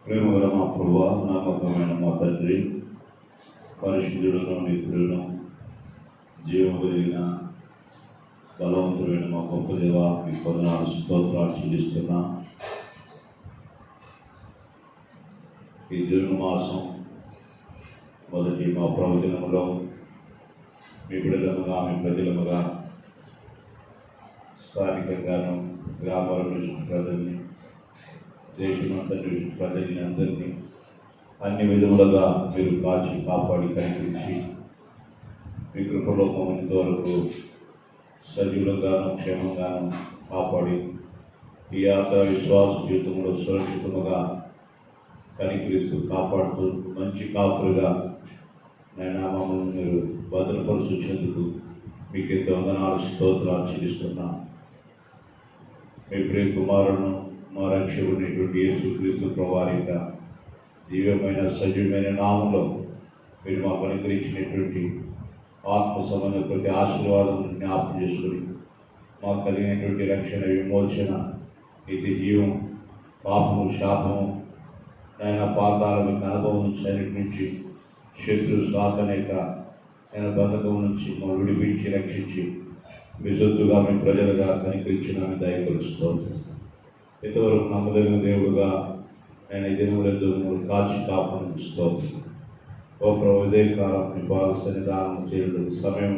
ప్రేమగల మా ప్రభువా, నమ్మకమైన మా తండ్రి, పరిశుద్ధుడును నిపుణుడును జీవం కలిగిన బలవంతుడైన మా గొప్ప దేవ, మీ కొందనాలు స్తోత్రాలు చెల్లిస్తున్నా. ఈ జూన్ మాసం మొదటి మా ప్రభు దినములో మీ బిడ్డలముగా, మీ ప్రజలముగా, స్థానికంగాను గ్రామాల నుంచి ప్రజల్ని, దేశమంతా నుంచి ప్రజల్ని అందరినీ అన్ని విధములుగా మీరు కాచి కాపాడి కనిపించి మీ కృపలో మమ్మల్ని వరకు సజీవులుగాను క్షేమంగాను కాపాడి ఈ యాత్ర విశ్వాస జీవితంలో సురక్షితముగా కనికరిస్తూ కాపాడుతూ మంచి కాపులుగా నేను మమ్మల్ని మీరు భద్రపరుచున్నందుకు మీకు ఎంతో వందనాలు స్తోత్రాలు చెల్లిస్తున్నా. మీ ప్రియ కుమారులను మా రక్షకుడైనటువంటి యేసుక్రీస్తు ప్రభువారిక దివ్యమైన సజీవమైన నామంలో మీరు మాకు అనుగ్రహించినటువంటి ఆత్మ సంబంధ ప్రతి ఆశీర్వాదం జ్ఞాపకం చేసుకుని మాకు కలిగినటువంటి రక్షణ, విమోచన, ఇది జీవం, పాపము, శాపము, ఆయన పాతాల మీకు అనుభవం నుంచి అన్నిటి నుంచి శత్రు సాధనేక ఆయన బంధకం నుంచి మమ్మల్ని విడిపించి రక్షించి మీ సొత్తుగా మీ ప్రజలుగా కనికరించిన మీ దయపరుస్తోంది. ఇంతవరకు నమ్మదగిన దేవుడుగా నేను ఈ దినములందు కాచి కాపాడుస్తోంది. ఓ ప్రభు, ఉదయకాలం మీ పాద సన్నిధానం చేయడం సమయం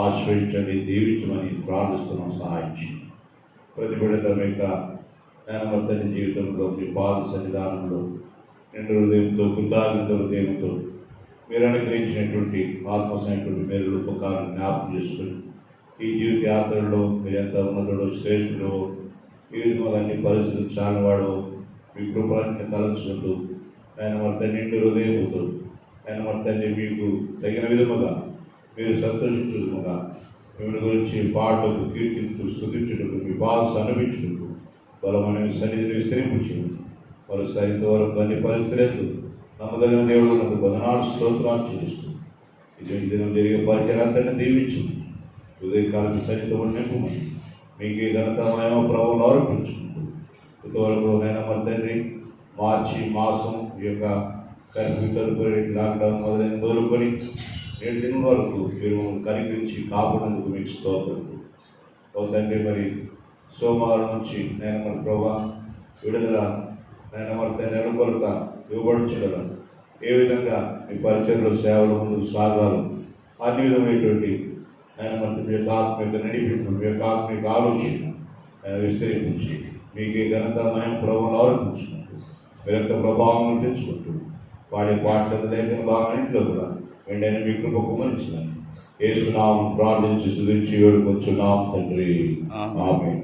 ఆశ్రయించండి, దీవించమని ప్రార్థిస్తున్నాం. సహాయించి ప్రతి బిడ్డ యొక్క జ్ఞానవర్తని జీవితంలో మీ పాద సన్నిధానంలో నిండు హృదయంతో, కృతజ్ఞత హృదయంతో మీరు అనుగ్రహించినటువంటి ఆత్మసమైనటువంటి మేలు ఉపకారం జ్ఞాపకం చేసుకుని ఈ జీవిత యాత్రలో మీరు ఎంత ఉన్నతుడు, శ్రేష్ఠుడు, ఈ విధంగా అన్ని పరిస్థితులు చాలివాడు మీ కృపలన్నీ తలంచుకుంటూ ఆయన వర్త నిండు హృదయముతో ఆయన వర్తని మీకు తగిన విధముగా మీరు సంతోషించుగా మిమ్మల్ని గురించి పాటకు, కీర్తించు, స్తుతించుటకు, మీ బాధ అనుభవించుటకు బలమైన సన్నిధిని విస్తరింపుచేయండి. మరోసారి ఇంతవరకు అన్ని పరిస్థితులు నమ్మదగిన దేవుడు నాకు బదనాడు స్తోత్రాలు చెల్లిస్తూ ఇది దినం జరిగే పరిచయాన్ని దీవించు. ఉదయకాలం సన్నిధితో నింపుమని మీకు ఘనత మహిమ ప్రభువును ఆరోపించుకుంటూ ఇంతవరకు నేను మన తండ్రి మార్చి మాసం ఈ యొక్క కర్ఫ్యూ తదుపరి లాక్డౌన్ మొదలైన మొదలుకొని 7 దినం వరకు మీరు కనికరించి కాపాడేందుకు మీకు స్తోత్రం. ఓ తండ్రి, మరి సోమవారం నుంచి నేను మన ప్రభా విడుదల నేను మరి నెలకొలత ఇవ్వబడుచుగా ఏ విధంగా మీ పరిచయంలో సేవలు ముందుకు సాగాలి, అన్ని విధమైనటువంటి నేను మరి మీ యొక్క ఆత్మీయత నడిపించు, మీ యొక్క ఆత్మీయ ఆలోచన నేను విస్తరించి మీకు ఘనత మహిమ ప్రభువును ఆరోపించుకుంటూ మీ యొక్క ప్రభావం తెచ్చుకుంటూ వాడే పాటల లేఖన బాగా ఇంట్లో కూడా వెంటనే మీ కృపకు మంచిదని యేసునామం ప్రార్థించి స్తుతించి వేడుకొంచున్నాం తండ్రి, ఆమేన్.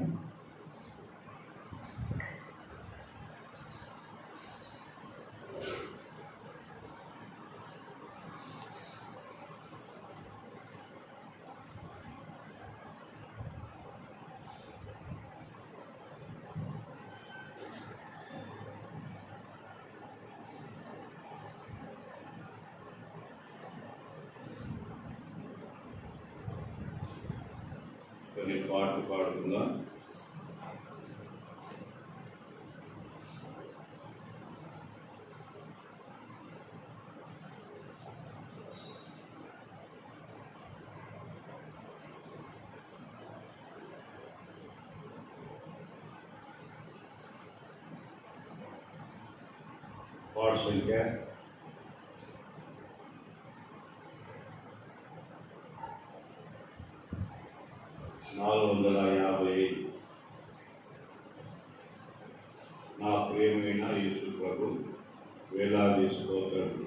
కొన్ని పాటలు పాడుకుందాం. పాట సంఖ్య 450. నా ప్రియమైన యేసు ప్రభు, వేలాది స్తోత్రములు.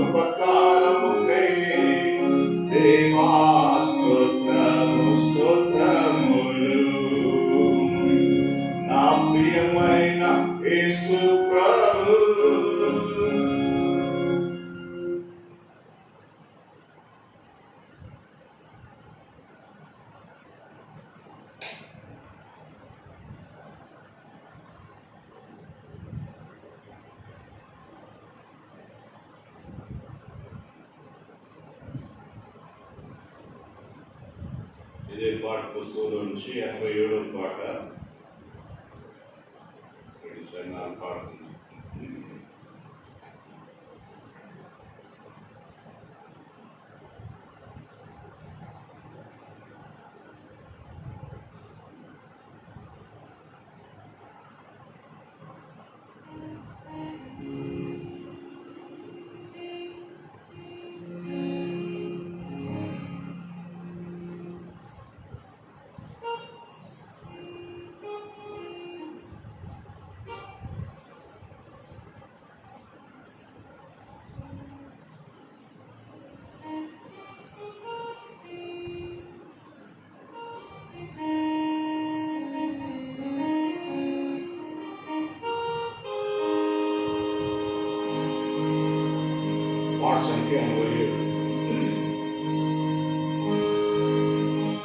ఉపకారముకై దేవా స్తోత్రము స్తోత్రములు. నా ప్రియమైన యేసు ప్రభు, ఇదే పాట పుస్తకంలో నుంచి 87వ పాట పాడుతుంది.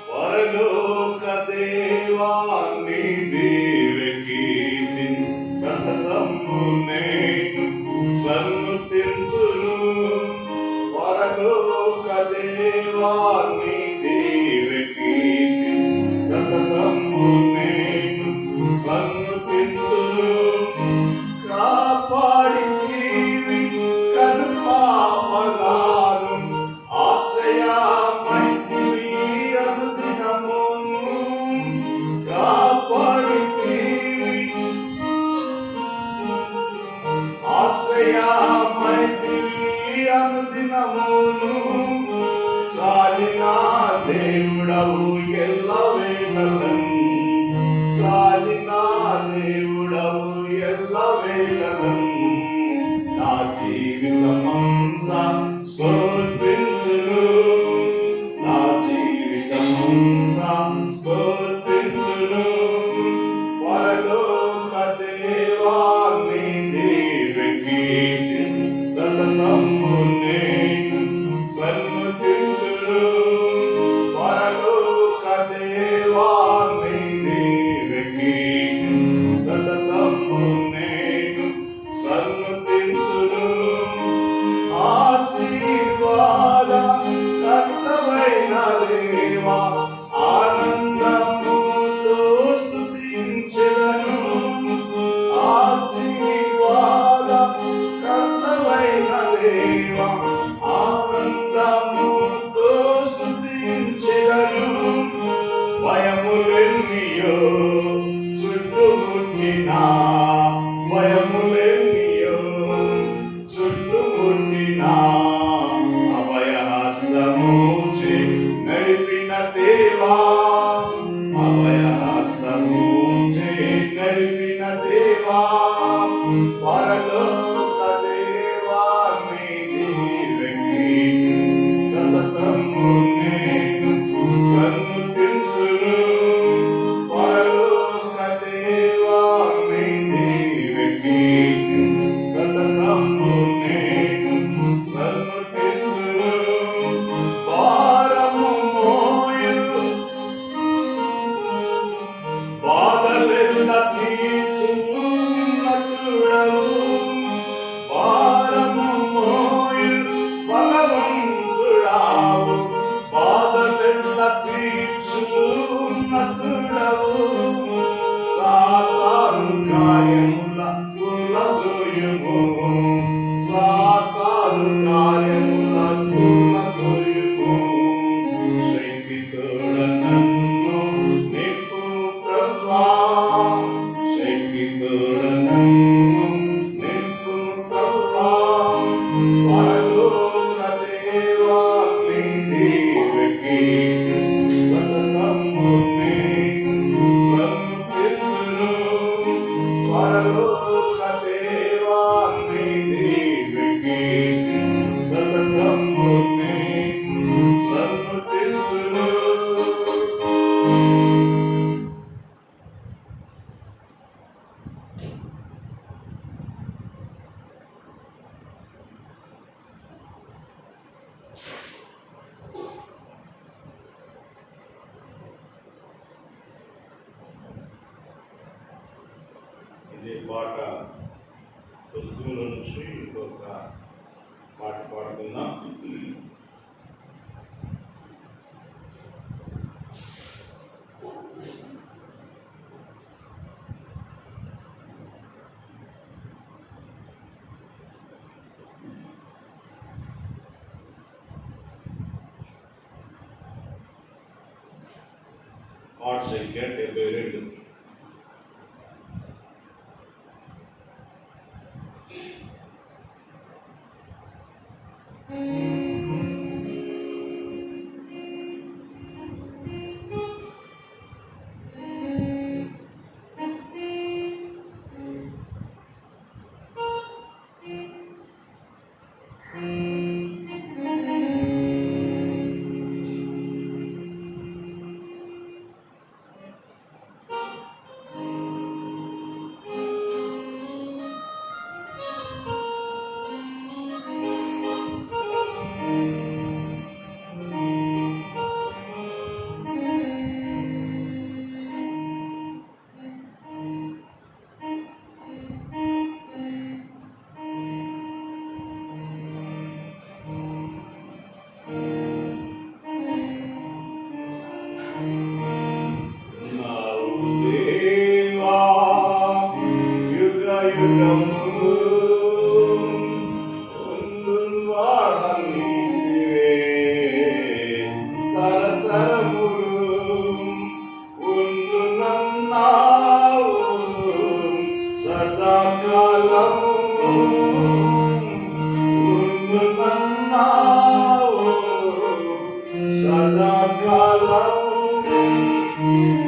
పరలోక దేవాన్ని దేవకీర్తి సతతము నేను సన్నుతింతును. పరలోక దేవాన్ని దేవకీర్తి సతతము నేను సన్నుతింతును. కాపాడి చాలినా దేవుడవు ఎల్లవేళలను, చాలినా దేవుడవు ఎల్లవేళలను. నా జీవితమంతా స్తోత్రించును, నా జీవితమంతా స్తోత్రించును. పరలోక దేవాన్ని దేవకీర్తి సతతము నేను సన్నుతింతును. పరలోక దేవాన్ని దేవకీర్తి సతతము నేను సన్నుతింతును. ఆశీర్వాద కర్తవైన దేవా, ఆనందముతో స్తుతించెదను. ఆశీర్వాద కర్తవైన దేవా, ఆనందముతో స్తుతించెదను. భయములెన్నియో చుట్టుముట్టినా, భయములెన్నియో చుట్టుముట్టినా, అభయహస్తముచే నడిపిన దేవా, అభయహస్తముచే నడిపిన దేవా. పరలోక దేవాన్ని దేవకీర్తి సతతము నేను సన్నుతింతును. పరలోక దేవాన్ని దేవకీర్తి సతతము నేను పాట పుస్తకంలో నుంచి ఇంకొక పాట పాడుకుందాం. పాట సంఖ్య 72.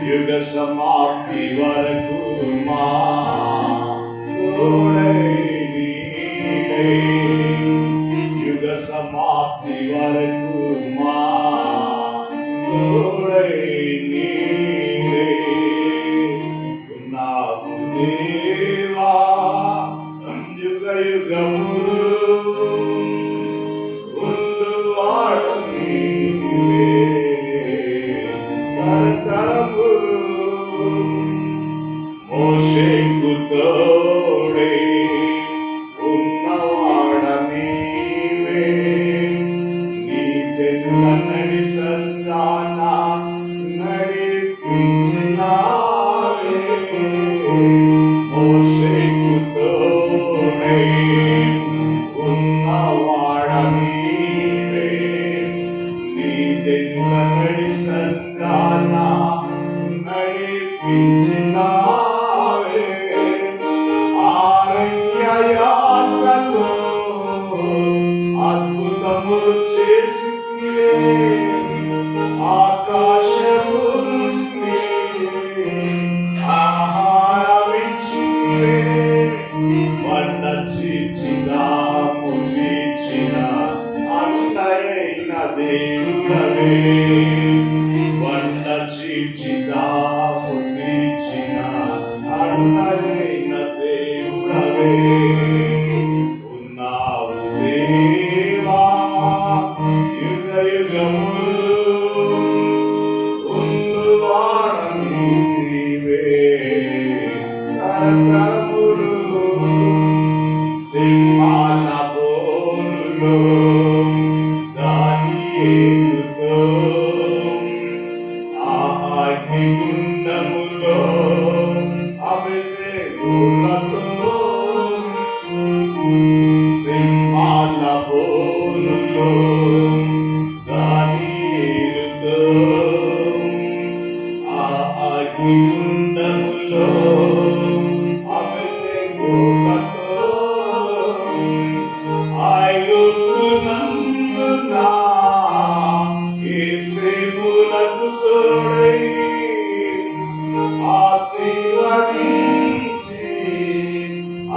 యుగ సమాప్తి వరకు మా యుగ సమాప్తి వరకు మా ఉన్నావు దేవా యుగ యుగములు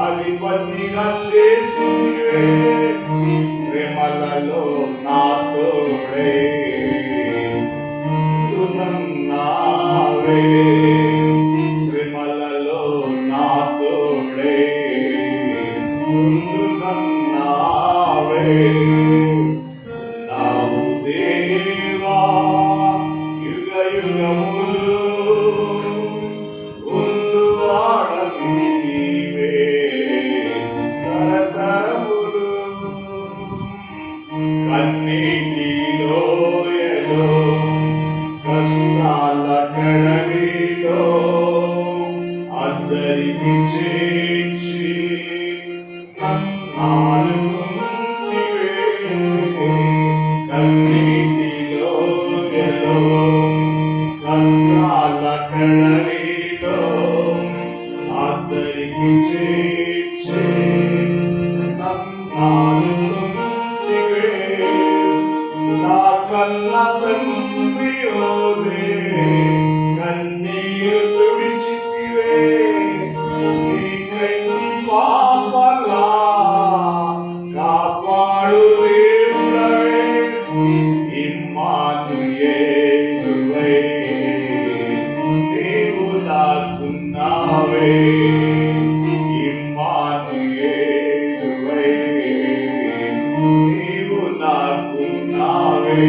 అధిపతిగా చేసివే శ్రమలలో నా తోడే తునన్నావే శ్రమలలో నా తోడే తునన్నావే నావు దేవా యుగ యుగములు ఉండువాడ నీవే కన్నీటి లోయలో కష్టాల కడలిలో అందరికి చేర్చి కన్నీటి లోయలో కష్టాల కడలిలో అందరికి చేర్చి నా కన్న తండ్రి ఓవే కన్నీరు తుడిచితివే నీకై పాపలా కాపాడు దేవుడవే ఇమ్మానుయేలువై నీవు నాకున్నావే ఇమ్మానుయేలువై నీవు నాకున్నావే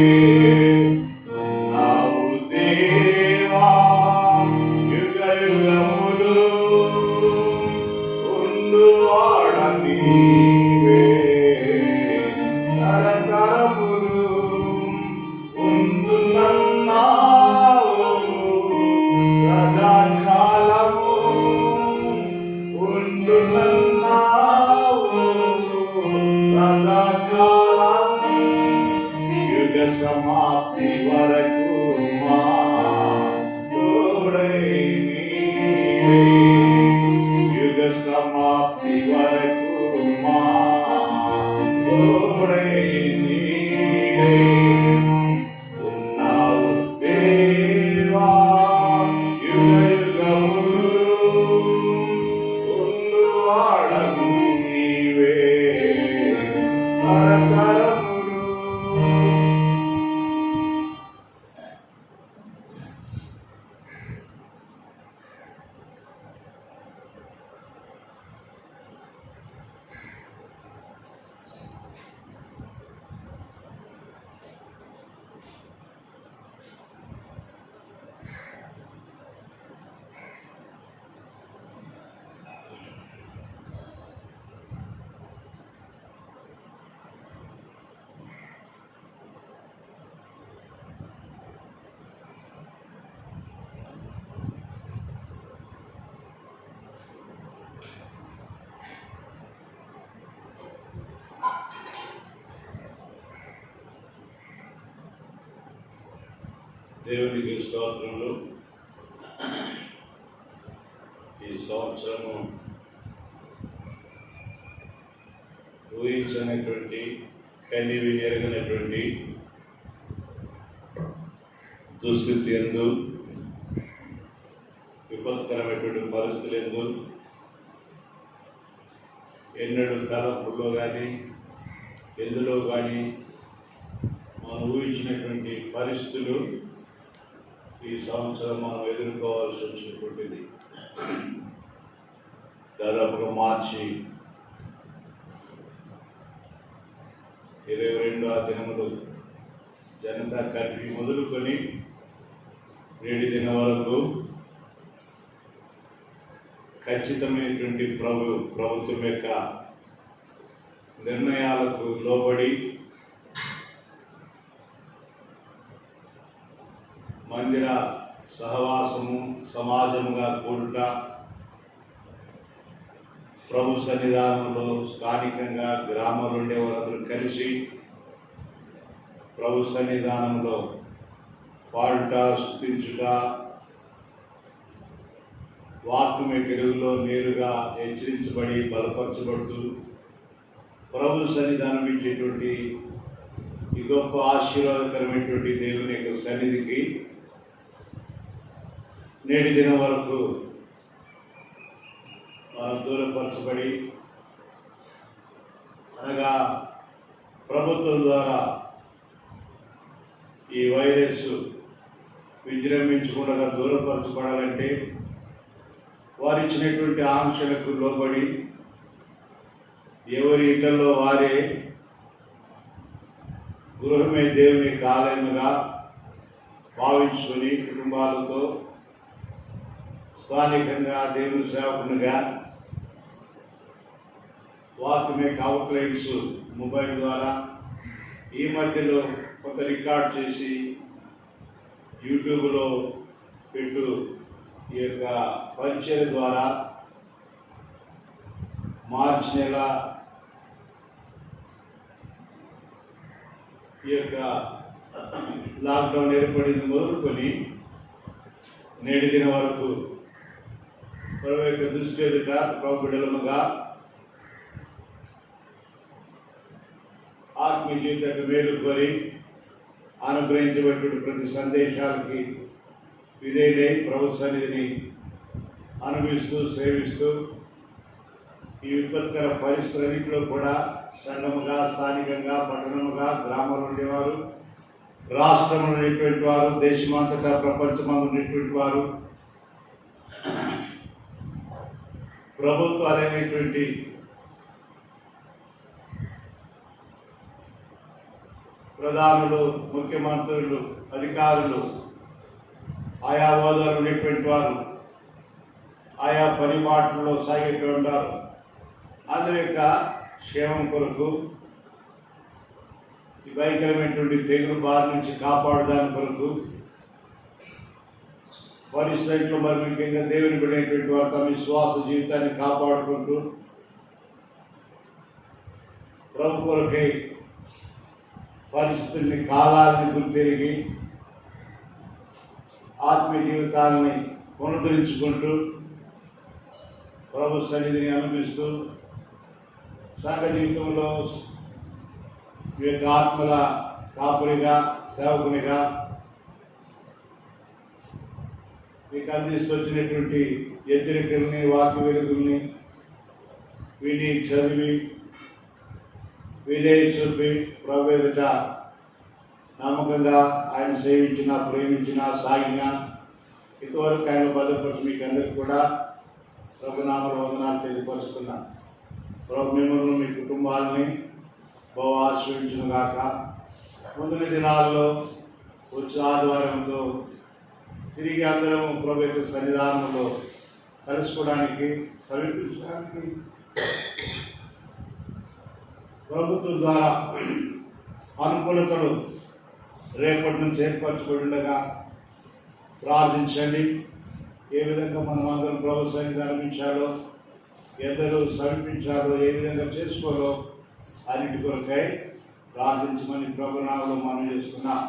నావు దేవా యుగ యుగములు ఉండువాడ నీవే తరతరములు ఉండునన్నావు సదాకాలము ఉండునన్నావు సదాకాలము యుగ సమాప్తి వరకు మా తోడై నీవే యుగ సమాప్తి వరకు మా తోడై నీవే ఉన్నావు దేవా యుగ యుగములు ఉండువాడవు నీవే తరతరములు. దేవునికి స్తోత్రములు. ఈ సంవత్సరము ఊహించినటువంటి కనివి ఎరగినటువంటి దుస్థితి ఎందు విపత్కరమైనటువంటి పరిస్థితులు ఎందు ఎన్నడూ తలపుల్లో కానీ ఎందులో కానీ మనం ఊహించినటువంటి పరిస్థితులు ఈ సంవత్సరం మనం ఎదుర్కోవాల్సి వచ్చినటువంటిది. దాదాపుగా మార్చి 22 దినములు జనతా కర్ఫ్యూ మొదలుకొని నేటి దినం వరకు ఖచ్చితమైనటువంటి ప్రభుత్వం యొక్క నిర్ణయాలకు లోబడి మందిర సహవాసము సమాజముగా కూడుట, ప్రభు సన్నిధానంలో స్థానికంగా గ్రామంలో ఉండే వాళ్ళందరూ కలిసి ప్రభు సన్నిధానంలో పాడుట, స్తుతించుట, వాక్యమే తెలుగులో నేరుగా హెచ్చరించబడి బలపరచబడుతూ ప్రభు సన్నిధానం ఇచ్చేటువంటి ఈ గొప్ప ఆశీర్వాదకరమైనటువంటి దేవుని యొక్క సన్నిధికి నేటి దినం వరకు మనం దూరపరచబడి, అనగా ప్రభుత్వం ద్వారా ఈ వైరస్ విజృంభించకుండా దూరపరచబడాలంటే వారు ఇచ్చినటువంటి ఆంక్షలకు లోబడి ఎవరి ఇళ్లలో వారే గృహమే దేవుని ఆలయముగా భావించుకొని కుటుంబాలతో స్థానికంగా దేవుని సేవకునిగా వాక్యమే అవుట్లైన్స్ మొబైల్ ద్వారా ఈ మధ్యలో కొంత రికార్డ్ చేసి యూట్యూబ్లో పెట్టు ఈ యొక్క పరిచయ ద్వారా మార్చి నెల ఈ యొక్క లాక్డౌన్ ఏర్పడింది మొదలుకొని నేటి దిన వరకు ప్రభు యొక్క దృష్టి ఎదుట ప్రభు బిడ్డలముగా ఆత్మీయ జీవితానికి మేలు కోరి అనుగ్రహించబడిన ప్రతి సందేశాలకి విధేయులై ప్రభు సన్నిధిని అనుభవిస్తూ సేవిస్తూ ఈ విపత్కర పరిస్థితులన్నింటిలో కూడా సంఘముగా స్థానికంగా పట్టణముగా గ్రామాలు ఉండేవారు, రాష్ట్రంలో ఉండేటువంటి వారు, దేశమంతటా ప్రపంచమందు ఉండేటువంటి వారు, ప్రభుత్వాలు అనేటువంటి ప్రధానులు, ముఖ్యమంత్రులు, అధికారులు, ఆయా హోదాలు ఉండేటువంటి వారు ఆయా పనిపాట్లలో సాగిస్తూ ఉంటారు. అందరి యొక్క క్షేమం కొరకు ఈ భయంకరమైనటువంటి తెగులు బారి నుంచి కాపాడదాని కొరకు పరిస్థితుల్లో మరి ముఖ్యంగా దేవుని బిడ్డైనటువంటి వారు తమ విశ్వాస జీవితాన్ని కాపాడుకుంటూ ప్రభు కొరకై పరిస్థితుల్ని కాలాలని గుర్తిరిగి ఆత్మీయ జీవితాలని పునరుద్ధరించుకుంటూ ప్రభు సన్నిధిని అనుభవిస్తూ సంఘ జీవితంలో ఈ యొక్క ఆత్మల కాపురిగా సేవకునిగా మీకు అందిస్తూ వచ్చినటువంటి హెచ్చరికల్ని, వాక్య వెలుగుల్ని విని చదివి విధేయ చూపి ప్రభు ఎదుట నమ్మకంగా ఆయన సేవించిన, ప్రేమించిన, సాగిన ఇంతవరకు ఆయన భద్రపరిచి మీకు అందరికీ కూడా ప్రభునామల వందనాలు తెలియపరుస్తున్నా. ప్రభు మిమ్మల్ని, మీ కుటుంబాలని బహు ఆశ్రయించును గాక. ముందున్న దినాల్లో వచ్చే ఆదివారంతో తిరిగి అందరం ప్రభు యొక్క సన్నిధానంలో కలుసుకోవడానికి, సమీపించడానికి ప్రభుత్వం ద్వారా అనుకూలతలు రేపటి నుంచి ఏర్పరచుకుండగా ప్రార్థించండి. ఏ విధంగా మనం అందరం ప్రభు సన్నిధిని అనిపించాలో, ఎందరూ సమీపించాలో, ఏ విధంగా చేసుకోవాలో అన్నిటి కొరకై ప్రార్థించమని ప్రభునామలో మనం చేసుకున్నాం.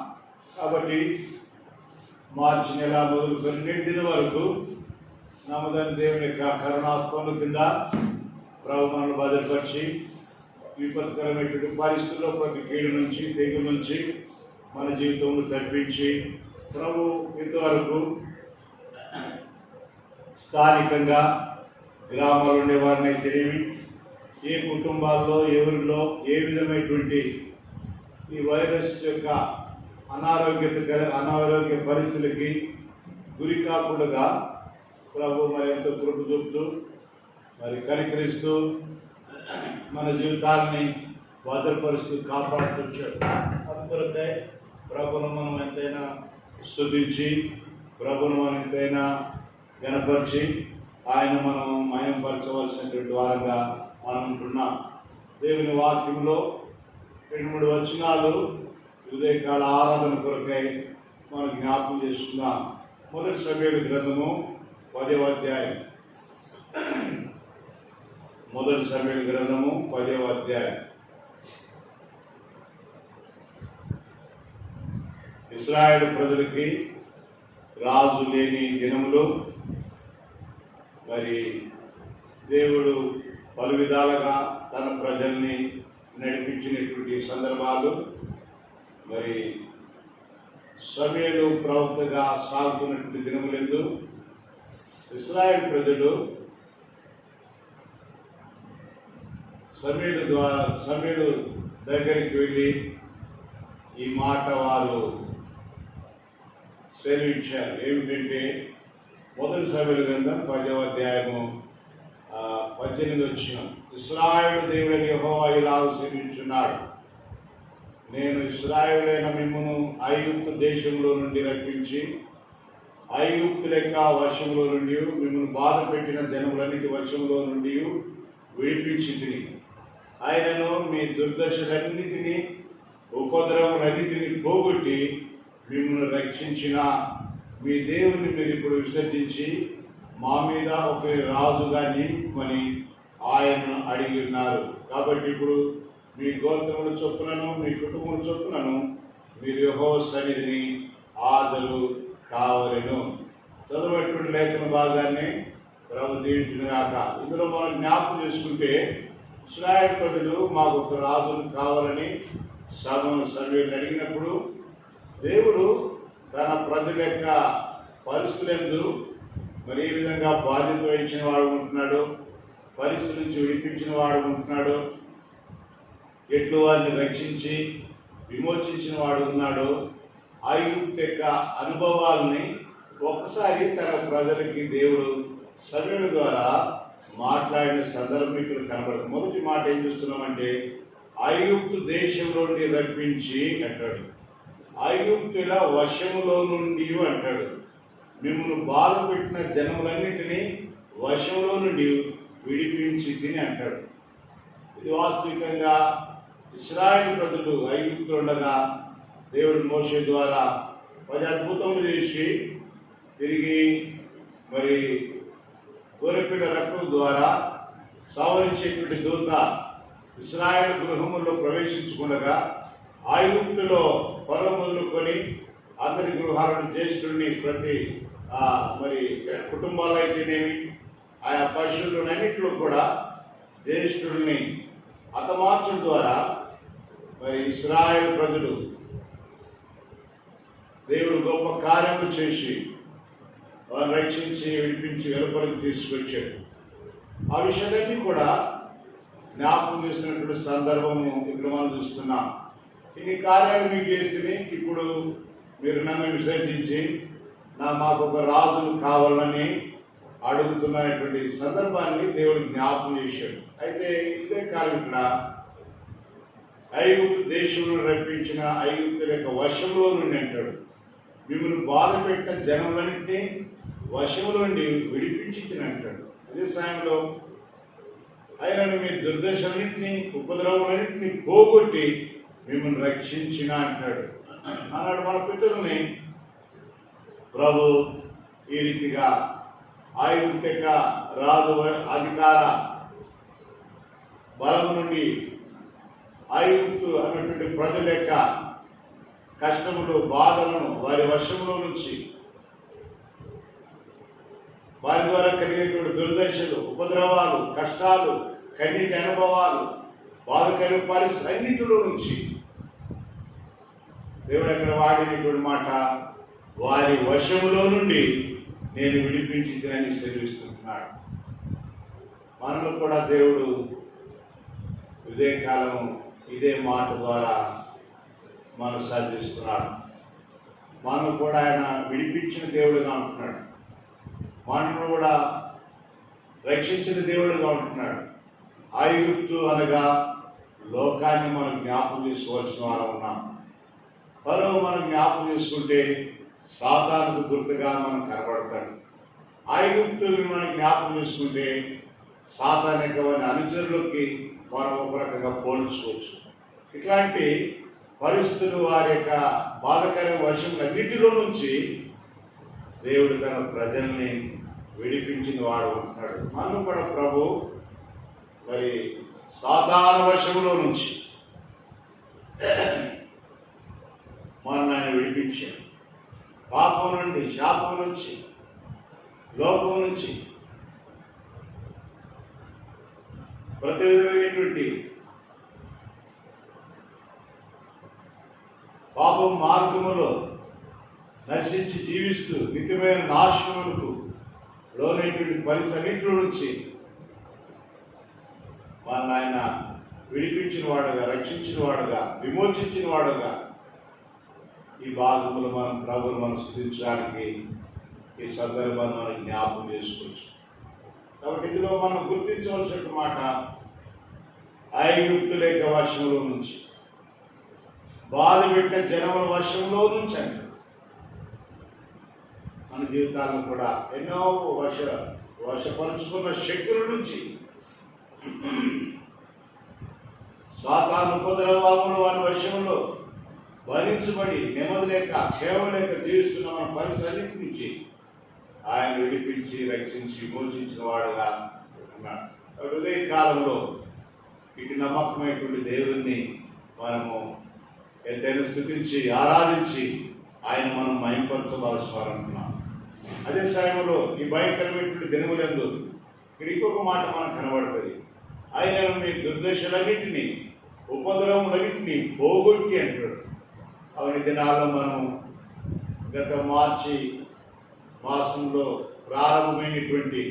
కాబట్టి మార్చి నెల మొదలుకొని నేటి దినం వరకు నమ్మదని దేవుని యొక్క కరుణాస్తంలో కింద ప్రభు మనల్ని భద్రపరిచి విపత్కరమైనటువంటి పరిస్థితుల్లో ప్రతి కీడు నుంచి, తెగుల నుంచి మన జీవితంలో తప్పించి ప్రభు ఇంతవరకు స్థానికంగా గ్రామాలు ఉండేవారిని తెలివి ఏ కుటుంబాల్లో, ఎవరిలో ఏ విధమైనటువంటి ఈ వైరస్ యొక్క అనారోగ్య పరిస్థితులకి గురి కాకుండా ప్రభు మరి ఎంతో కృప చూపుతూ మరి కనికరిస్తూ మన జీవితాలని భద్రపరుస్తూ కాపాడుతూ వచ్చాడు. అందుకొరకే ప్రభును మనం ఎంతైనా స్తుతించి, ప్రభును మనం ఎంతైనా గణపరిచి ఆయన మనం మయంపరచవలసినటువంటి వారంగా మనం ఉంటున్నాం. దేవుని వాక్యంలో 2-3 వచనాలు ఉదయకాల ఆరాధన కొరకై మనం జ్ఞాపకం చేసుకుందాం. మొదటి సమూయేలు గ్రంథము 10వ అధ్యాయం. మొదటి సమూయేలు గ్రంథము 10వ అధ్యాయం. ఇశ్రాయేలు ప్రజలకి రాజు లేని దినములు మరి దేవుడు పలు విధాలుగా తన ప్రజల్ని నడిపించినటువంటి సందర్భాలు మరి సమూయేలు ప్రవక్తగా సాగుతున్నటువంటి దినములందు ఇశ్రాయేలు ప్రజలు సమూయేలు దగ్గరికి వెళ్ళి ఈ మాట వారు సెలవిచ్చారు. ఏమిటంటే మొదటి సమూయేలు గ్రంథం 10వ అధ్యాయము 18 వచనం. ఇశ్రాయేలు దేవుడైన యెహోవా ఇలాగ సెలవిచ్చున్నాడు, నేను ఇశ్రాయేలైన మిమ్మును ఐగుప్తు దేశంలో నుండి రప్పించి ఐగుప్తు లెక్క వశంలో నుండి మిమ్మల్ని బాధ పెట్టిన జనములన్నిటి వశంలో నుండి విడిపించి తిని ఆయనను మీ దుర్దశలన్నిటినీ ఉపద్రవములన్నిటిని పోగొట్టి మిమ్మల్ని రక్షించిన మీ దేవుని మీరు ఇప్పుడు విసర్జించి మా మీద ఒక రాజుగా నింపుకొని ఆయన్ను అడిగి ఉన్నారు. కాబట్టి ఇప్పుడు మీ గోత్రముల చొప్పునను మీ కుటుంబం చొప్పునను మీరు యెహోవా సన్నిధిని హాజరు కావలెను. చదువుతున్న లేఖన భాగాన్ని ప్రభు దీవించుగాక. ఇందులో మనం జ్ఞాపకం చేసుకుంటే ఇశ్రాయేలు ప్రజలు మాకు ఒక రాజును కావాలని సమూయేలుని అడిగినప్పుడు దేవుడు తన ప్రజల యొక్క పరిస్థితులందు మరి ఏ విధంగా బాధ్యత వహించిన వాడు ఉంటున్నాడు, పరిస్థితి నుంచి విడిపించిన వాడు ఉంటున్నాడు, ఎట్లు వారిని రక్షించి విమోచించిన వాడు ఉన్నాడు. ఐగుప్తు యొక్క అనుభవాలని ఒక్కసారి తన ప్రజలకి దేవుడు సమూయేలు ద్వారా మాట్లాడిన సందర్భం ఇక్కడ కనబడుతుంది. మొదటి మాట ఏం చూస్తున్నామంటే ఐగుప్తు దేశంలో నుండి రప్పించి అంటాడు, ఐగుప్తుల వశములో నుండి అంటాడు, మిమ్మల్ని బాధ పెట్టిన జనములన్నిటినీ వశంలో నుండి విడిపించి తిని అంటాడు. ఇది వాస్తవికంగా ఇశ్రాయేలు ప్రజలు ఐగుప్తులో ఉండగా దేవుడు మోషే ద్వారా 10 అద్భుతములు చేసి తిరిగి మరి గొర్రెపిల్ల రక్తం ద్వారా సవరించేటువంటి దూత ఇశ్రాయేలు గృహములో ప్రవేశించకుండా ఐగుప్తులో ఫరో మొదలుకొని అందరి గృహాలను జ్యేష్ఠుడిని ప్రతి మరి కుటుంబాలు అయితేనేమి ఆయా పశువులన్నింటిలో కూడా జ్యేష్ఠుడిని హతమార్చడం ద్వారా మరి ఇశ్రాయేలు ప్రజలు దేవుడు గొప్ప కార్యము చేసి వారిని రక్షించి విడిపించి వెలుపలికి తీసుకొచ్చాడు. ఆ విషయాలన్నీ కూడా జ్ఞాపకం చేస్తున్నటువంటి సందర్భము ఇప్పుడు మనం చూస్తున్నాం. ఇన్ని కార్యాలు మీకు చేస్తే ఇప్పుడు మీరు నన్ను విసర్జించి మాకు ఒక రాజును కావాలని అడుగుతున్నటువంటి సందర్భాన్ని దేవుడు జ్ఞాపకం చేశాడు. అయితే ఇదే కాలం ఇక్కడ ఐగుప్తు దేశంలో రప్పించిన ఐగుప్తుల యొక్క వశంలో నుండి అంటాడు, మిమ్మల్ని బాధ పెట్టిన జనములన్నింటినీ వశంలో నుండి విడిపించి అంటాడు. అదే సమయంలో ఆయనను మీ దుర్దశలన్నింటినీ ఉపద్రవలన్నింటినీ పోగొట్టి మిమ్మల్ని రక్షించిన అంటాడు. అన్నాడు మన పితరుల్ని ప్రభు ఈ రీతిగా ఐగుప్తు యొక్క రాజు అధికార బలము నుండి ఐగుప్తు అన్నటువంటి ప్రజల యొక్క కష్టములు బాధలను వారి వశంలో నుంచి వారి ద్వారా కలిగినటువంటి దుర్దశలు ఉపద్రవాలు కష్టాలు కన్నీటి అనుభవాలు బాధకర పరిస్థితులు అన్నింటిలో నుంచి దేవుడు అక్కడ వాడినటువంటి మాట వారి వశములో నుండి నేను విడిపించిందని సెలవిస్తున్నాడు. మనలో కూడా దేవుడు ఇదే కాలం ఇదే మాట ద్వారా మనం సాధిస్తున్నాడు. మనం కూడా ఆయన విడిపించిన దేవుడుగా ఉంటున్నాడు, మనను కూడా రక్షించిన దేవుడుగా ఉంటున్నాడు. ఐగుప్తు అనగా లోకాన్ని మనం జ్ఞాపకం చేసుకోవాల్సిన వారు ఉన్నాం. ఫరో మనం జ్ఞాపకం చేసుకుంటే సాతానుకు గుర్తుగా మనం కనబడతాడు. ఐగుప్తుని మనం జ్ఞాపకం చేసుకుంటే సాతానికమైన అనుచరులకి మనం ఒక రకంగా పోల్చుకోవచ్చు. ఇట్లాంటి పరిస్థితులు వారి యొక్క బాధకర వర్షములన్నిటిలో నుంచి దేవుడు తన ప్రజల్ని విడిపించిన వాడు ఉంటాడు. మనం కూడా ప్రభు మరి సాధారణ వర్షములో నుంచి మనం ఆయన విడిపించాడు. పాపం నుండి, శాపం నుంచి, లోపం నుంచి, ప్రతి విధమైనటువంటి పాపం మార్గములో నశించి జీవిస్తూ నిత్యమైన నాశనములకు లోనైనటువంటి పరిస్థితుల నుంచి మన ఆయన విడిపించిన వాడుగా, రక్షించిన వాడుగా, విమోచించిన వాడుగా ఈ భాగములు మనం ప్రభువును మనం స్తుతించడానికి ఈ సందర్భాన్ని మనం జ్ఞాపకం చేసుకోవచ్చు. కాబట్టి ఇందులో మనం గుర్తించవలసిన మాట ఐగుప్తుల యొక్క వశంలో నుంచి, బాధ పెట్టిన జనముల వశంలో నుంచి అంటే మన జీవితాలను కూడా ఎన్నో వశపరుచుకున్న శక్తుల నుంచి, సాతాను ఉపద్రవాములు వారి వశంలో భరించబడి నెమ్మది లేక క్షేమం లేక జీవిస్తున్న మన పరిస్థితి నుంచి ఆయన విడిపించి రక్షించి విమోచించిన వాడుగా ఉన్నాడు. హృదయ కాలంలో ఇటు నమ్మకమైనటువంటి దేవుణ్ణి మనము ఎంతైనా స్తుతించి ఆరాధించి ఆయన మనం మహింపరచవలసిన వారు అంటున్నాం. అదే సమయంలో ఈ భయంకరమైనటువంటి దినములందు ఇక్కడ ఇంకొక మాట మనకు కనబడుతుంది. ఆయన మీ దుర్దశలన్నింటినీ ఉపద్రవములన్నింటినీ పోగొట్టి అంటాడు. అవన్నీ దినాల్లో మనం గత మార్చి మాసంలో ప్రారంభమైనటువంటి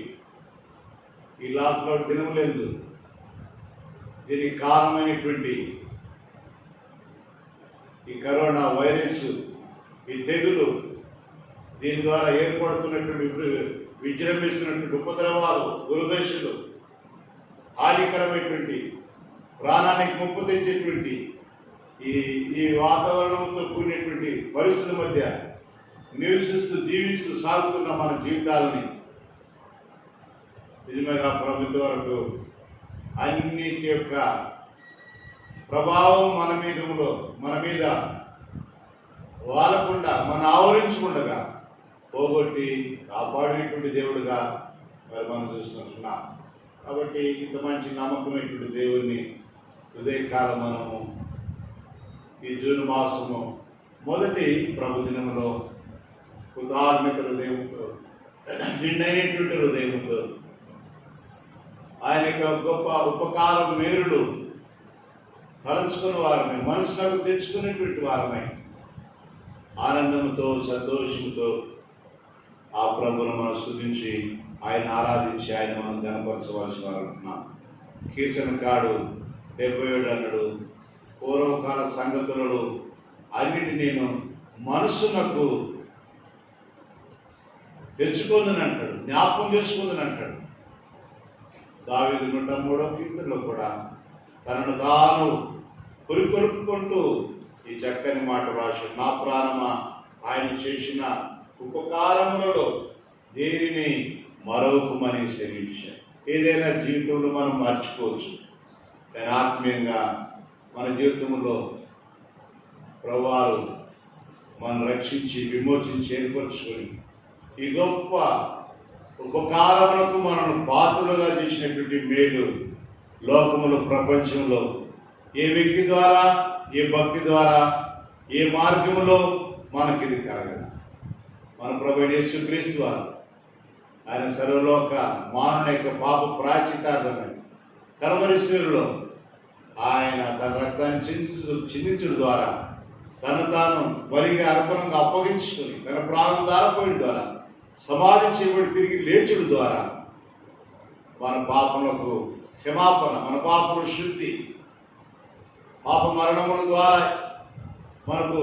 ఈ లాక్డౌన్ దినములందు దీనికి కారణమైనటువంటి ఈ కరోనా వైరస్, ఈ తెగులు, దీని ద్వారా ఏర్పడుతున్నటువంటి విజృంభిస్తున్నటువంటి ఉపద్రవాలు, దురదశలు, హానికరమైనటువంటి ప్రాణానికి ముప్పు తెచ్చేటువంటి ఈ వాతావరణంతో కూడినటువంటి పరిస్థితుల మధ్య నివసిస్తూ జీవిస్తూ సాగుతున్న మన జీవితాలని నిజంగా ప్రభుత్వ వరకు అన్నిటి యొక్క ప్రభావం మన మీద వాలకుండా మన ఆవరించకుండా పోగొట్టి కాపాడేటువంటి దేవుడుగా మరి మనం చూస్తున్నాం. కాబట్టి ఇంత మంచి నమ్మకమైనటువంటి దేవుణ్ణి ఉదయకాలం మనము ఈ జూన్ మాసము మొదటి ప్రభు దినంలో కృతజ్ఞత హృదయంతో నిండైనటువంటి హృదయంతో ఆయన యొక్క గొప్ప ఉపకారం మేరులు తలంచుకున్న వారమై, మనసులకు తెచ్చుకునేటువంటి వారమై ఆనందంతో సంతోషంతో ఆ ప్రభువును మనం స్తుతించి ఆయన ఆరాధించి ఆయన మనం గణపరచవలసిన వారు అంటున్నాం. కీర్తనకాడు 77 అన్నాడు, పూర్వకాల సంగతులను అన్నిటి నేను మనసునకు తెచ్చుకుందని అంటాడు, జ్ఞాపకం చేసుకుందని అంటాడు. దావీదు 103వ కీర్తనలో కూడా తనను తాను కొరుకొరుపుకుంటూ ఈ చక్కని మాట రాశాడు. నా ప్రాణమా ఆయన చేసిన ఉపకారములలో దేనిని మరొకమని సేవించాడు. ఏదైనా జీవితంలో మనం మర్చిపోవచ్చు, కానీ ఆత్మీయంగా మన జీవితంలో ప్రభువారు మనం రక్షించి విమోచించి ఏర్పరచుకొని ఈ గొప్ప ఉపకారములకు మనల్ని పాత్రలుగా చేసినటువంటి మేలు లోకములో, ప్రపంచంలో ఏ వ్యక్తి ద్వారా, ఏ భక్తి ద్వారా, ఏ మార్గములో మనకి ఇది కలగదు. మన ప్రభువైన యేసుక్రీస్తు వారు ఆయన సర్వలోక మానవుని యొక్క పాప ప్రాయశ్చిత్తార్థమై కల్వరి శిలువలో ఆయన తన రక్తాన్ని చిందించడం ద్వారా తను తాను బలిగా అర్పణంగా అప్పగించుకొని తన ప్రాణం దారపోయడం ద్వారా సమాధి చేయబడి తిరిగి లేచడం ద్వారా మన పాపములకు క్షమాపణ, మన పాపముల శుద్ధి, పాప మరణముల ద్వారా మనకు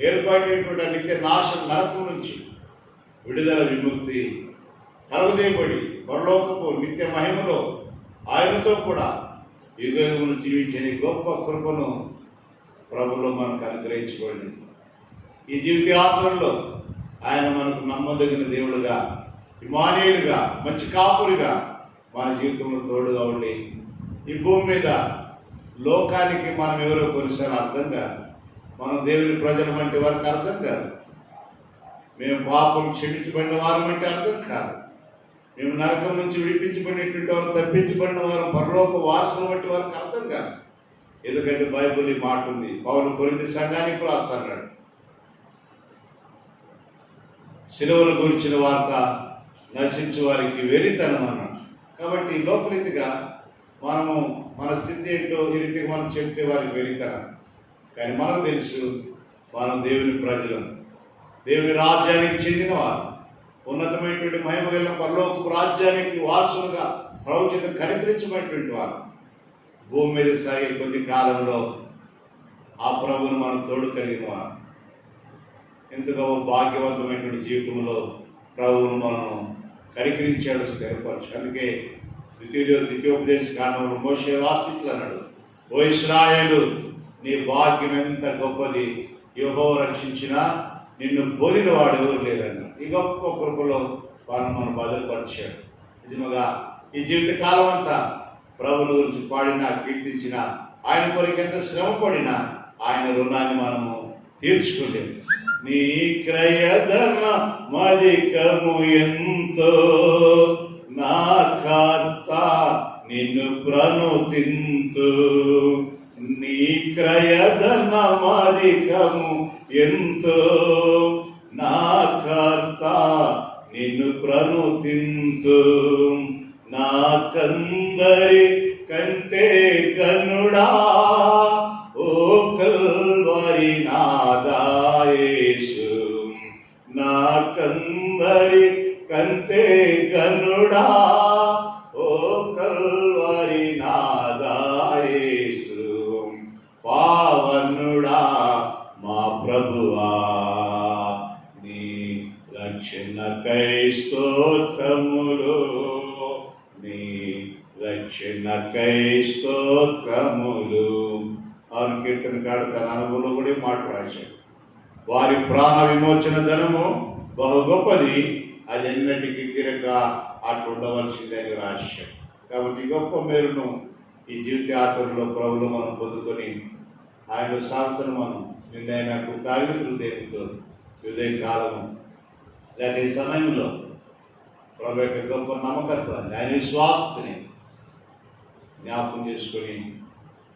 ఏర్పడేటువంటి నిత్య నాశం నరకం నుంచి విడుదల, విముక్తి కలుగజేయబడి పరలోకపు నిత్య మహిమలో ఆయనతో కూడా యుగములు జీవించే గొప్ప కృపను ప్రభులో మనకు అనుగ్రహించబడింది. ఈ జీవిత యాత్రలో ఆయన మనకు నమ్మదగిన దేవుడుగా, ఇమానుయేలుగా, మంచి కాపురిగా మన జీవితంలో తోడుగా ఉండి ఈ భూమి మీద లోకానికి మనం ఎవరో కొన్నిసార్లు అర్థం కాదు, మనం దేవుని ప్రజలం అంటే వారికి అర్థం కాదు, మేము పాపం క్షమించబడిన వారం అంటే అర్థం కాదు, మేము నరకం నుంచి విడిపించబడినటువంటి వారు, తప్పించబడిన వారు, పరలోక వారసులు వంటి వారికి అర్థం కాదు. ఎందుకంటే బైబిల్ ఈ మాట ఉంది, పౌలు కొరింథీ సంఘానికి రాస్తున్నాడు, శిలువను గురించిన వార్త నశించే వారికి వెరితనం అన్నాడు. కాబట్టి లోకరీతిగా మనము మన స్థితి ఏంటో ఈ రీతిగా మనం చెప్తే వారికి వెరితనం. కానీ మనకు తెలుసు మనం దేవుని ప్రజలను, దేవుని రాజ్యానికి చెందినవారు, ఉన్నతమైనటువంటి మహిమ గల పరలోకపు రాజ్యానికి వారసులుగా ప్రభు చేత కనికరించబడినటువంటి వారు. భూమి మీద సాగే కొద్ది కాలంలో ఆ ప్రభువును మనం తోడు కలిగిన వారు. ఎంతగా భాగ్యవంతమైనటువంటి జీవితంలో ప్రభువును మనం కనికరించాడు, స్థిరపరచు. అందుకే ద్వితీయోపదేశ కాండంలో మోషే రాసిట్లు అన్నాడు, ఓ ఇశ్రాయేలు, నీ భాగ్యం ఎంత గొప్పది, యెహోవా రక్షించినా నిన్ను పోలిన వాడు ఎవరు లేరన్నాడు. ఈ గొప్ప కృపలో వారిని మనం భద్రపరిచాడు. నిజముగా ఈ జీవితకాలం అంతా ప్రభువుల గురించి పాడినా, కీర్తించినా, ఆయన కొరకు ఎంత శ్రమ పడినా ఆయన రుణాన్ని మనము తీర్చుకోలేము. నీ క్రయధన మధికము ఎంతో, నా కర్త నిన్ను ప్రణుతింతు. నీ క్రయధన మధికము ఎంతో, నా కర్త నిన్ను ప్రణుతింతు. నాకందరి కంటే కనుడా ఓ కల్వరి నాదాయేసు. నాకందరి కంటే కనుడా ఓ కల్వరి నాదాయేసు. పావనుడా మా ప్రభువా, నీ రక్షణకై స్తోత్రములు, నీ రక్షణకై స్తోత్రములు. అవును, కీర్తనకాడు తన అనుభవంలో కూడా మాట రాశాడు. వారి ప్రాణ విమోచన ధనము బహు గొప్పది, అది ఎన్నటికీ తిరగ అటు ఉండవలసిందని రాశాడు. కాబట్టి గొప్ప మేలును ఈ జీవిత యాత్రలో ప్రభులు మనం పొందుకొని ఆయన సాగుతున్న మనం నిన్న కృతజ్ఞతలు దేవునితో ఉదయకాలము లేక ఈ సమయంలో ప్రభు యొక్క గొప్ప నమ్మకత్వాన్ని, ఆయన విశ్వాసతని జ్ఞాపకం చేసుకొని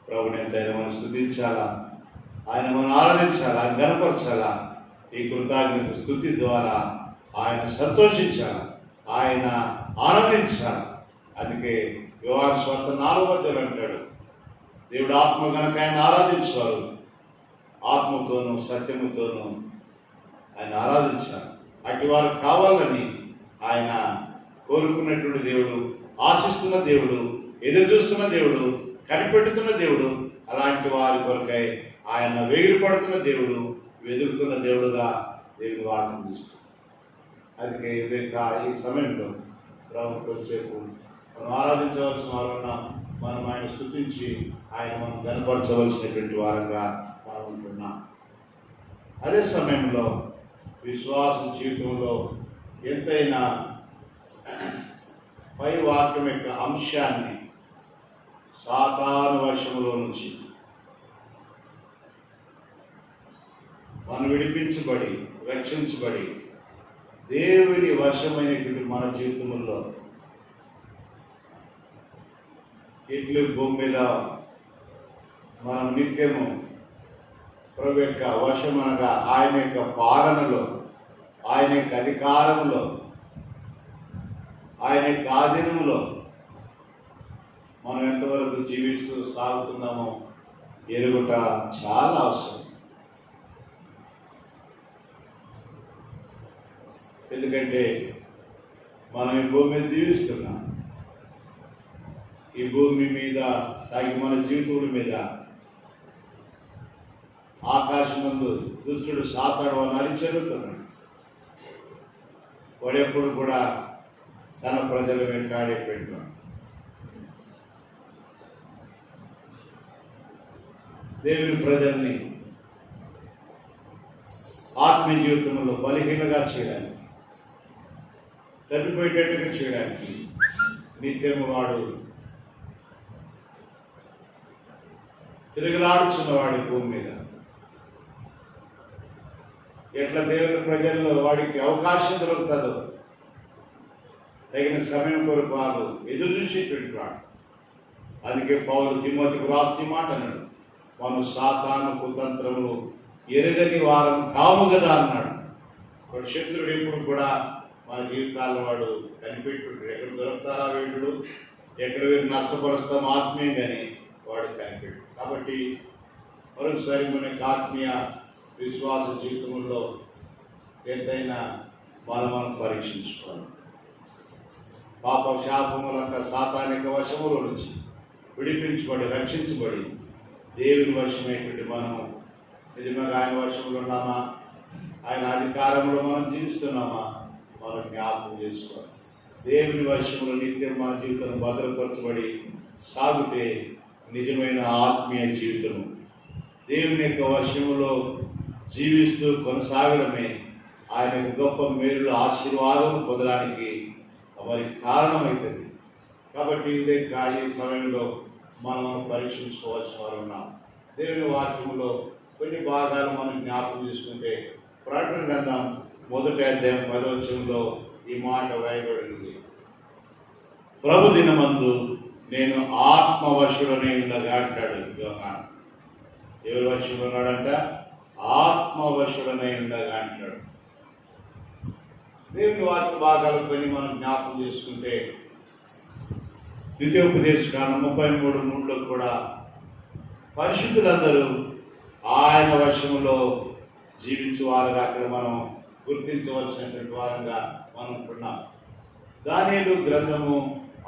ప్రభుని ఎంతైనా మనం స్తుతించాలా, ఆయన మనం ఆరాధించాలా, గనపరచాలా. ఈ కృతజ్ఞత స్తుతి ద్వారా ఆయన సంతోషించాలా, ఆయన ఆనందించాలి. అందుకే యోహాను సువార్త 4 అంటాడు, దేవుడు ఆత్మ కనుక ఆయన ఆరాధించేవారు ఆత్మతోనూ సత్యముతోనూ ఆయన ఆరాధించాలి. అటు వారు కావాలని ఆయన కోరుకున్నటువంటి దేవుడు, ఆశిస్తున్న దేవుడు, ఎదురు చూస్తున్న దేవుడు, కనిపెట్టుతున్న దేవుడు. అలాంటి వారి కొరకై ఆయన వేగిరపడుతున్న దేవుడు, వెదుగుతున్న దేవుడుగా దేవుని వాక్యం ఇస్తుంది. అందుకే ఈ సమయంలో ప్రభు కొద్దిసేపు మనం ఆరాధించవలసిన వారున్నా, మనం ఆయన స్తుతించి ఆయన మనం కనపరచవలసినటువంటి వారంగా మనం ఉంటున్నాం. అదే సమయంలో విశ్వాస జీవితంలో ఎంతైనా పై వాక్యం యొక్క అంశాన్ని సాతాను వశములో నుంచి మనం విడిపించబడి రక్షించబడి దేవుని వశమైనటువంటి మన జీవితంలో ఇట్లు భూమి మీద మనం నిత్యము ప్రభు యొక్క వశం అనగా ఆయన యొక్క పాలనలో, ఆయన యొక్క అధికారంలో, ఆయన యొక్క ఆధీనంలో మనం ఎంతవరకు జీవిస్తూ సాగుతున్నామో ఎరుగుట చాలా అవసరం. ఎందుకంటే మనం ఈ భూమి మీద జీవిస్తున్నాం. ఈ భూమి మీద సాగి మన జీవితం మీద ఆకాశం ముందు దుష్టుడు సాతాను నరిచెరుగుతున్నాడు. వాడెప్పుడు కూడా తన ప్రజలు వెంటాడే పెట్టాడు. దేవుని ప్రజల్ని ఆత్మీయ జీవితంలో బలహీనంగా చేయడానికి, తప్పిపోయేటట్టుగా చేయడానికి నిత్యము వాడు తిరుగులాడుచున్నవాడి భూమి మీద. ఎట్లా దేవుని ప్రజల్లో వాడికి అవకాశం దొరుకుతుందో తగిన సమయం కొరకు వారు ఎదురు చూసి పెట్టుకున్నాడు. అందుకే పౌలు తిమోతికి రాసి మాట అన్నాడు, మనం సాతాను కుతంత్రములు ఎరగని వారం కాము కదా అన్నాడు. వాడు శత్రుడు ఎప్పుడు కూడా మన జీవితాల్లో వాడు కనిపెట్టుడు, ఎక్కడ దొరుకుతారా వీళ్ళు, ఎక్కడ వీరు నష్టపరుస్తాం ఆత్మీయంగాని వాడు కనిపెట్టు. కాబట్టి మరొకసారి మన ఆత్మీయ విశ్వాస జీవితంలో ఎంతైనా మనం పరీక్షించుకోవాలి. పాప శాపములంతా సాతానిక వశముల నుంచి విడిపించబడి రక్షించబడి దేవుని వశమైనటువంటి మనము నిజంగా ఆయన వశంలో ఉన్నామా, ఆయన అధికారంలో మనం జీవిస్తున్నామా, మనం జ్ఞాపకం చేసుకోవాలి. దేవుని వశంలో నిత్యం మన జీవితం భద్రపరచబడి సాగుతే నిజమైన ఆత్మీయ జీవితము. దేవుని యొక్క వశములో జీవిస్తూ కొనసాగడమే ఆయన గొప్ప మేలుల ఆశీర్వాదం పొందడానికి మరి కారణమవుతుంది. కాబట్టి ఇదే ఖాళీ సమయంలో మనం పరీక్షించుకోవాల్సిన వారు ఉన్నాం. దేవుని వాక్యంలో కొన్ని భాగాలు మనం జ్ఞాపకం చేసుకుంటే ప్రకటన గ్రంథం 1:10 ఈ మాట వ్రాయబడింది. ప్రభు దినమందు నేను ఆత్మవశుడనే ఉండగా అంటాడు యోహాను. ఎవరి వశుడు ఉన్నాడంట? ఆత్మవశుడనే ఉండగా అంటాడు. దేవుని వాక్య భాగాలు కొన్ని మనం జ్ఞాపకం చేసుకుంటే ద్వితీయోపదేశకాండం 33:3 కూడా పరిశుద్ధులందరూ ఆయన వశములో జీవించువారుగా అక్కడ మనం గుర్తించవలసినటువంటి వారంగా మనం ఉంటున్నాం. దానియేలు గ్రంథము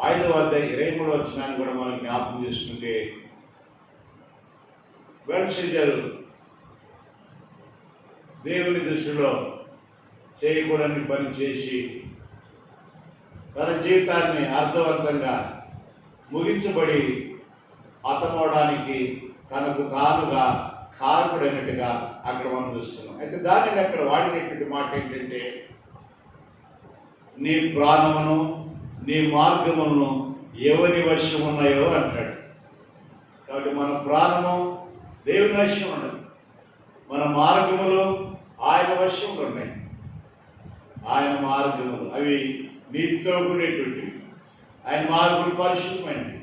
5:23 కూడా మనం జ్ఞాపకం చేసుకుంటే బెల్షెజరు దేవుని దృష్టిలో చేయకూడని పని చేసి తన జీవితాన్ని అర్థవంతంగా ముగించబడి హతమవడానికి తనకు తానుగా కారకుడైనట్టుగా అక్కడ మనం చూస్తున్నాం. అయితే దానిని అక్కడ వాడినటువంటి మాట ఏంటంటే, నీ ప్రాణమును నీ మార్గములను ఎవరి వశం ఉన్నాయో అంటాడు. కాబట్టి మన ప్రాణము దేవుని వశం ఉన్నది, మన మార్గములు ఆయన వశంలో ఉన్నాయి. ఆయన మార్గములు అవి నీతితో కూడేటువంటివి, ఆయన మార్గములు పరిశుద్ధమైనవి,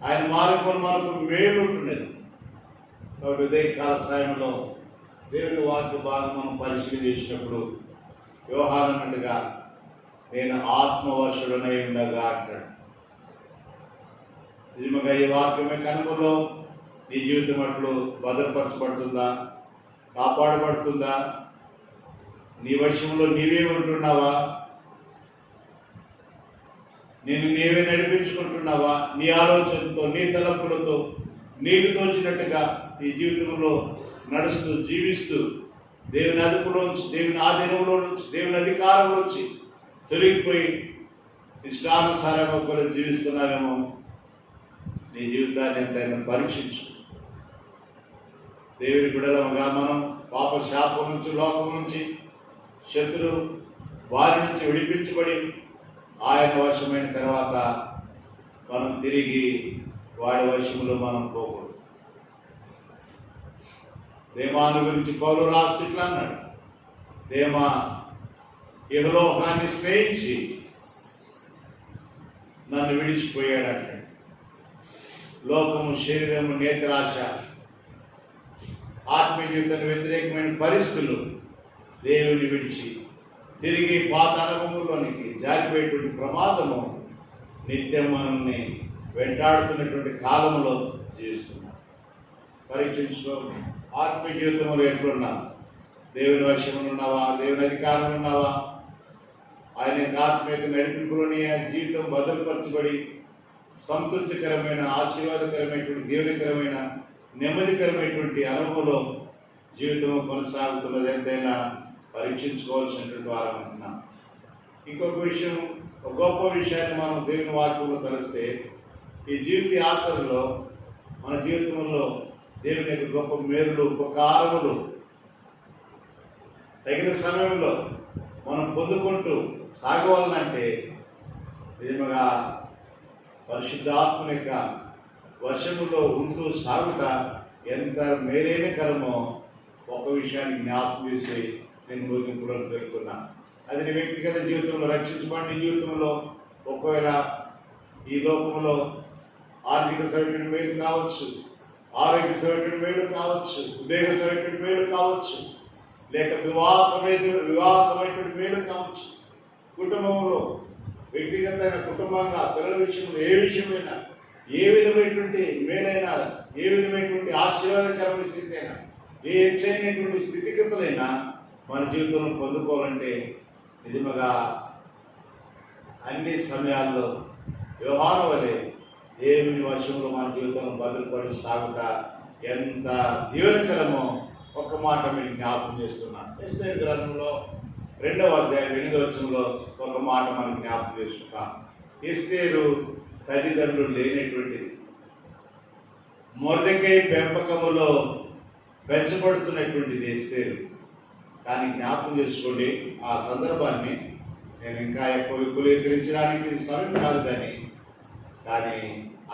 ఆయన మార్గములు మనకు మేలు ఉంటున్నది. కాబట్టి ఉదయకాల సాయంలో దేవుని వాక్య భాగం మనం పరిశీలన చేసినప్పుడు యోహాను అన్నట్టుగా నేను ఆత్మవశుడనై ఉండగా అంటాడు. నిజంగా ఈ వాక్యమే కనుమలో నీ జీవితం అట్లు భద్రపరచబడుతుందా, కాపాడబడుతుందా? నీ వశంలో నీవే ఉంటున్నావా? నేను నీవే నడిపించుకుంటున్నావా? నీ ఆలోచనతో, నీ తలంపులతో నీకు తోచినట్టుగా నీ జీవితంలో నడుస్తూ జీవిస్తూ దేవుని అదుపులోంచి, దేవుని ఆధీనంలో నుంచి, దేవుని అధికారంలోంచి తొలగిపోయి ఇష్టానుసారంగా కూడా జీవిస్తున్నావేమో. నీ జీవితాన్ని ఎంతైనా పరీక్షించు. దేవుని బిడ్డలముగా మనం పాప శాపం నుంచి, లోకం నుంచి, శత్రు వారి నుంచి విడిపించబడి ఆయన వశమైన తర్వాత మనం తిరిగి వాడి వశంలో మనం పోకూడదు. దేమాను గురించి పౌలు రాస్తూ ఇట్లా అన్నాడు, దేమా ఇహలోకాన్ని స్నేహించి నన్ను విడిచిపోయాడు అంటాడు. లోకము, శరీరము, నేత్రాశ, ఆత్మీయ జీవితానికి వ్యతిరేకమైన పరిస్థితులు దేవుని విడిచి తిరిగి పాత అనుభవంలోనికి జారిపోయేటువంటి ప్రమాదము నిత్యం మనల్ని వెంటాడుతున్నటువంటి కాలంలో జీవిస్తున్నాం. పరీక్షించుకో. ఆత్మీయ జీవితంలో ఎట్లున్నా? దేవుని వశంలో ఉన్నావా? దేవుని అధికారంలో ఉన్నావా? ఆయన ఆత్మీయత నడిపింపులోని జీవితం భద్రపరచబడి సంతృప్తికరమైన, ఆశీర్వాదకరమైనటువంటి, దేవునికరమైన, నెమ్మదికరమైనటువంటి అనుభవంలో జీవితం కొనసాగుతున్నది ఎంతైనా పరీక్షించుకోవాల్సినటువంటి వారం అంటున్నాం. ఇంకొక విషయం, ఒక గొప్ప విషయాన్ని మనం దేవుని వాక్యంలో కలిస్తే, ఈ జీవిత యాత్రలో మన జీవితంలో దేవుని యొక్క గొప్ప మేలులు, ఉపకారములు తగిన సమయంలో మనం పొందుకుంటూ సాగవాలంటే నిజంగా పరిశుద్ధాత్మ యొక్క వశములో ఉంటూ సాగుట ఎంత మేలైన కరమో ఒక విషయాన్ని జ్ఞాపకం చేసి నేను ముగింపులో పేర్కొన్నా. అది నీ వ్యక్తిగత జీవితంలో రక్షించబడి నీ జీవితంలో ఒకవేళ ఈ లోకంలో ఆర్థిక సౌకర్యం మేలు కావచ్చు, ఆరోగ్య సౌకర్యం మేలు కావచ్చు, ఉద్యోగ సౌకర్యం మేలు కావచ్చు, లేక వివాహమైనటువంటి మేలు కావచ్చు, కుటుంబంలో వ్యక్తిగతంగా, కుటుంబంగా, పిల్లల విషయంలో, ఏ విషయమైనా, ఏ విధమైనటువంటి మేలైనా, ఏ విధమైనటువంటి ఆశీర్వాదకరమైన స్థితి అయినా, ఏ హెచ్చైనటువంటి స్థితిగతులైనా మన జీవితంలో పొందుకోవాలంటే నిజంగా అన్ని సమయాల్లో వ్యవహారం వలె దేవుని వశంలో మన జీవితంలో భద్రపడి సాగుట ఎంత దీవెనకరమో ఒక మాట మీరు జ్ఞాపకం చేస్తున్నాను. ఎస్తేరు గ్రంథంలో 2:8 ఒక మాట మనం జ్ఞాపకం చేసుకుంటాం. ఎస్తేరు తల్లిదండ్రులు లేనటువంటిది, మొర్దెకై పెంపకములో పెంచబడుతున్నటువంటిది ఎస్తేరు. కానీ జ్ఞాపకం చేసుకోండి, ఆ సందర్భాన్ని నేను ఇంకా ఎక్కువ విపులీకరించడానికి సమయం కాదు. కానీ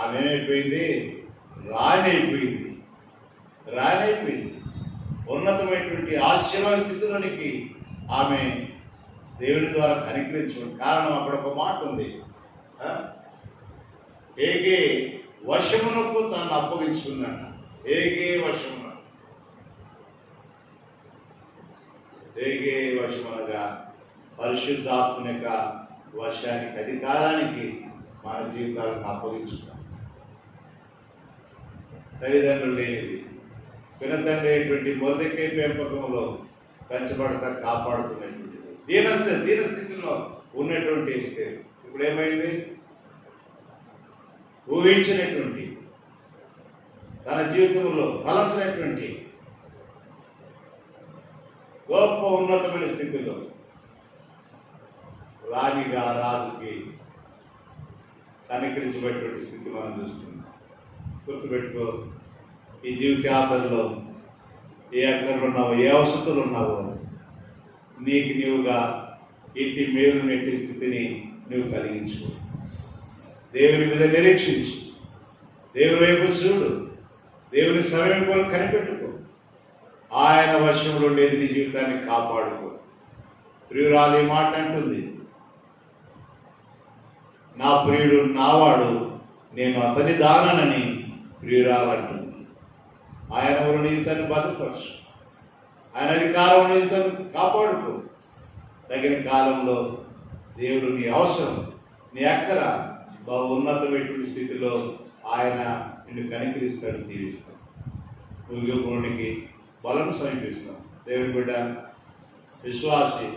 ఆమె ఏమైపోయింది? రాణైపోయింది. ఉన్నతమైనటువంటి ఆశీర్వాద స్థితిలోనికి ఆమె దేవుడి ద్వారా కనికరించడం కారణం. అక్కడ ఒక మాట ఉంది, ఏగే వశమునకు తాను అప్పగించుకుందట. ఏగే వశమున, ఏగే వశమనగా పరిశుద్ధాత్మ యొక్క వశానికి, అధికారానికి మన జీవితాలను అప్పగించుకున్నాం. తల్లిదండ్రులు లేనిది, పినతండ్రి అయినటువంటి మొదటికే పెంపకంలో పెంచబడతా కాపాడుతున్నటువంటిది, దీనస్థితిలో ఉన్నటువంటి స్త్రీ ఇప్పుడు ఏమైంది? ఊహించినటువంటి, తన జీవితంలో తలచినటువంటి గొప్ప ఉన్నతమైన స్థితిలో రాణిగా రాజుకి కనికరించబడేటువంటి స్థితి మనం చూస్తున్నాం. గుర్తుపెట్టుకో, ఈ జీవిత యాత్రలో ఏ అక్కర్లు ఉన్నావో, ఏ అవసరాలు ఉన్నావో, నీకు నీవుగా ఇంటి మేలు నెట్టి స్థితిని నువ్వు కలిగించుకో. దేవుని మీద నిరీక్షించు, దేవుని వైపు చూడు, దేవుని సమయం కొరకు కనిపెట్టుకో. ఆయన వశంలో ఉండేది నీ జీవితాన్ని కాపాడుకో. ప్రియురాలు ఈ మాట అంటుంది, నా ప్రియుడు నావాడు, నేను అతని దానని ప్రియురాలు అంటుంది. ఆయన నీ జీవితాన్ని భద్రపరచు, ఆయన అధికారంలో జీవితాన్ని కాపాడుకో. తగిన కాలంలో దేవుడు నీ అవసరం, నీ అక్కర బహు ఉన్నతమైనటువంటి స్థితిలో ఆయన నిన్ను కనికరిస్తాడు, దీవిస్తాడు. ముగిపోనికి బలం సమీపిస్తాం. దేవుని బిడ్డ విశ్వాసి